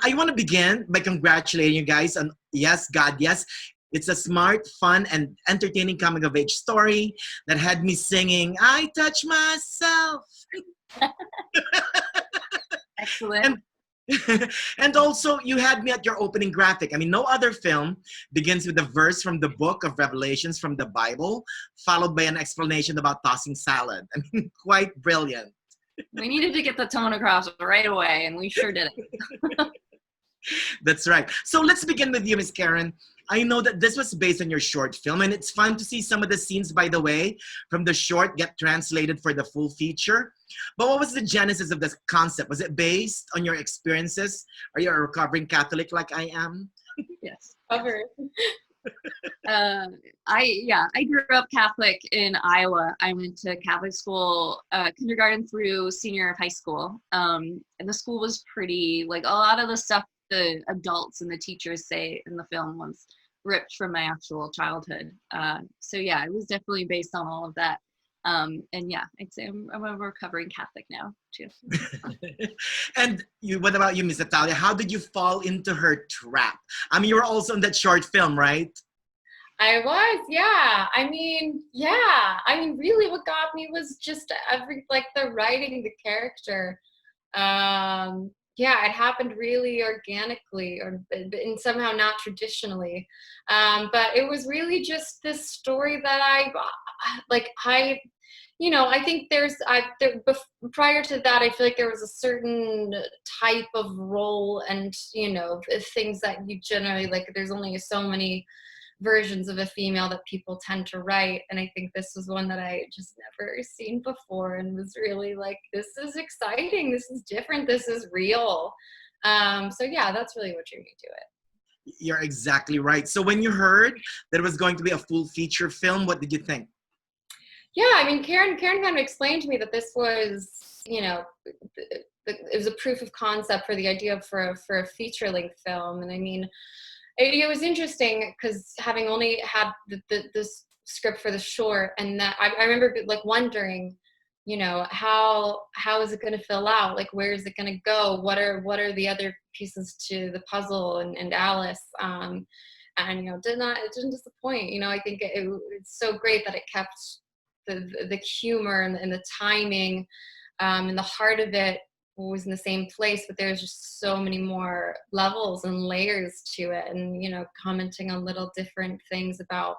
I want to begin by congratulating you guys on Yes, God, Yes. It's a smart, fun, and entertaining coming of age story that had me singing, I touch myself. Excellent. And and also, you had me at your opening graphic. I mean, no other film begins with a verse from the book of Revelations from the Bible, followed by an explanation about tossing salad. I mean, quite brilliant. We needed to get the tone across right away, and we sure did it. That's right. So let's begin with you, Miss Karen. I know that this was based on your short film, and it's fun to see some of the scenes, by the way, from the short get translated for the full feature. But what was the genesis of this concept? Was it based on your experiences? Are you a recovering Catholic like I am? Yes. Cover. I grew up Catholic in Iowa. I went to Catholic school, kindergarten through senior year of high school. And the school was pretty, like a lot of the stuff the adults and the teachers say in the film was ripped from my actual childhood. So yeah, it was definitely based on all of that. And yeah, I'd say I'm a recovering Catholic now too. And you, what about you, Miss Natalia? How did you fall into her trap? I mean, you were also in that short film, right? I was, yeah. I mean, really what got me was just the writing, the character. Yeah, it happened really organically and somehow not traditionally. But it was really just this story that I think prior to that, I feel like there was a certain type of role and, things that you generally, like, there's only so many versions of a female that people tend to write, and I think this was one that I just never seen before and was really like, this is exciting, this is different, this is real. So yeah, that's really what drew me to it. You're exactly right. So when you heard that it was going to be a full feature film, what did you think? Yeah, I mean, Karen kind of explained to me that this was, it was a proof of concept for the idea for a feature-length film. And I mean, it was interesting because having only had this script for the short, and that I remember like wondering, how is it going to fill out? Like, where is it going to go? What are the other pieces to the puzzle? And Alice, and it didn't disappoint. I think it's so great that it kept the humor and the timing, and the heart of it was in the same place, but there's just so many more levels and layers to it, and commenting on little different things about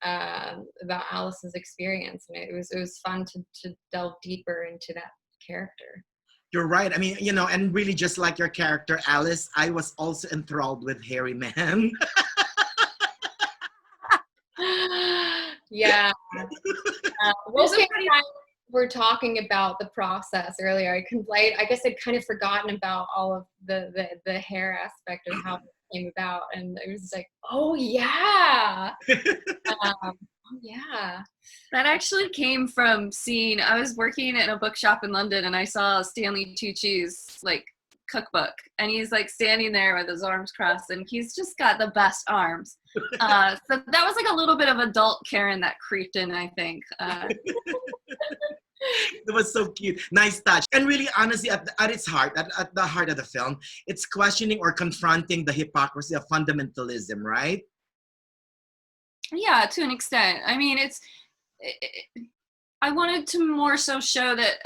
Alice's experience, and it was fun to delve deeper into that character. You're right. I mean, and really just like your character Alice, I was also enthralled with hairy man. Yeah. We're talking about the process earlier. I guess I'd kind of forgotten about all of the hair aspect of how it came about, and it was like, oh yeah. Oh yeah. That actually came from I was working in a bookshop in London, and I saw Stanley Tucci's like cookbook, and he's like standing there with his arms crossed, and he's just got the best arms. So that was like a little bit of adult Karen that creeped in, I think. It was so cute. Nice touch. And really, honestly, at its heart, at the heart of the film, it's questioning or confronting the hypocrisy of fundamentalism, right? Yeah, to an extent. I mean, I wanted to more so show that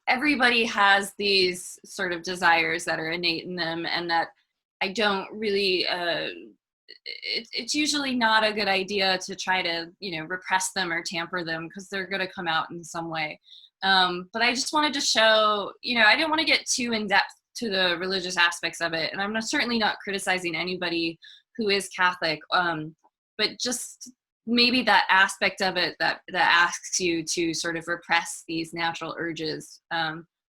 everybody has these sort of desires that are innate in them, and that I don't really, it's usually not a good idea to try to, repress them or tamper them, because they're going to come out in some way. But I just wanted to show, I didn't want to get too in depth to the religious aspects of it. And I'm certainly not criticizing anybody who is Catholic, but just maybe that aspect of it that asks you to sort of repress these natural urges,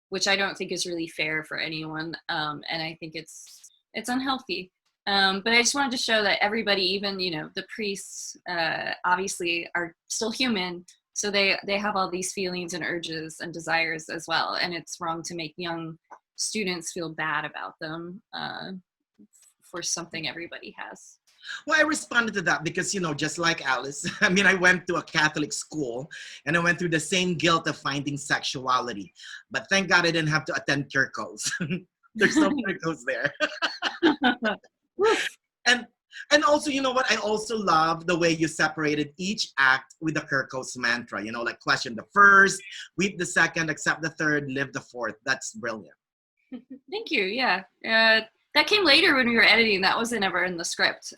which I don't think is really fair for anyone. And I think it's unhealthy. But I just wanted to show that everybody, even, the priests, obviously are still human. So they have all these feelings and urges and desires as well. And it's wrong to make young students feel bad about them for something everybody has. Well, I responded to that because, just like Alice, I mean, I went to a Catholic school and I went through the same guilt of finding sexuality. But thank God I didn't have to attend Kirkos. There's no miracles there. And and also, you know what? I also love the way you separated each act with the Kirkos mantra. You know, like question the first, weep the second, accept the third, live the fourth. That's brilliant. Thank you. Yeah. That came later when we were editing. That wasn't ever in the script.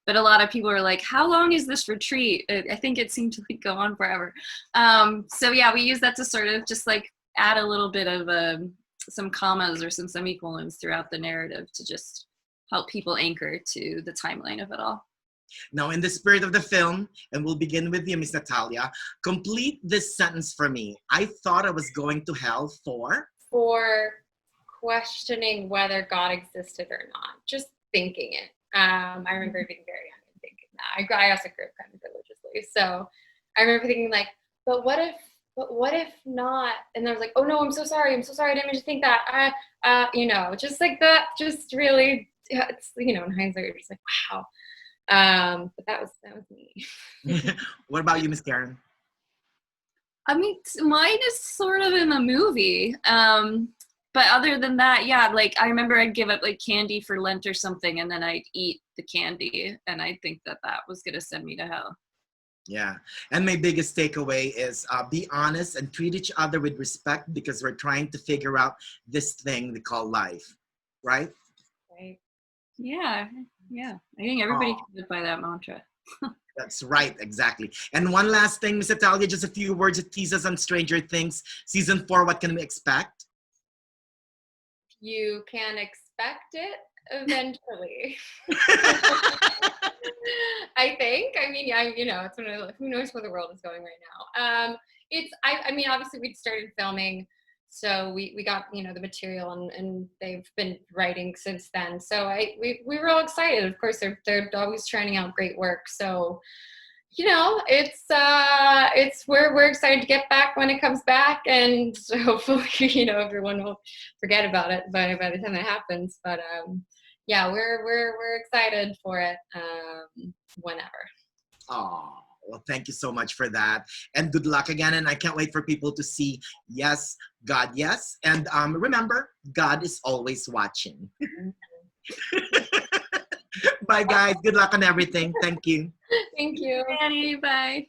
But a lot of people were like, how long is this retreat? I think it seemed to like go on forever. So yeah, we use that to sort of just like add a little bit of some commas or some semicolons throughout the narrative to just help people anchor to the timeline of it all. Now, in the spirit of the film, and we'll begin with you, Miss Natalia, complete this sentence for me. I thought I was going to hell for questioning whether God existed or not, just thinking it. I remember being very young and thinking that. I also grew up kind of religiously, so I remember thinking like, but what if not? And I was like, oh no, I'm so sorry, I didn't mean to think that. Just like that, just really, it's, in hindsight, you're just like, wow. But that was me. What about you, Miss Karen? I mean, mine is sort of in the movie. But other than that, yeah, like I remember I'd give up like candy for Lent or something, and then I'd eat the candy, and I think that was gonna send me to hell. Yeah, and my biggest takeaway is be honest and treat each other with respect, because we're trying to figure out this thing we call life, right? Right. Yeah. I think everybody can live by that mantra. That's right, exactly. And one last thing, Miss Natalia, just a few words to tease us on Stranger Things Season 4. What can we expect? You can expect it eventually. I think. I mean, yeah, it's one of who knows where the world is going right now. I mean, obviously we'd started filming, so we got the material, and they've been writing since then. So we were all excited. Of course, they're always churning out great work. So we're excited to get back when it comes back, and hopefully everyone will forget about it by the time it happens. But yeah, we're excited for it whenever. Oh, well, thank you so much for that, and good luck again. And I can't wait for people to see Yes, God, Yes, and remember, God is always watching. Bye, guys. Good luck on everything. Thank you. Thank you. Manny, bye.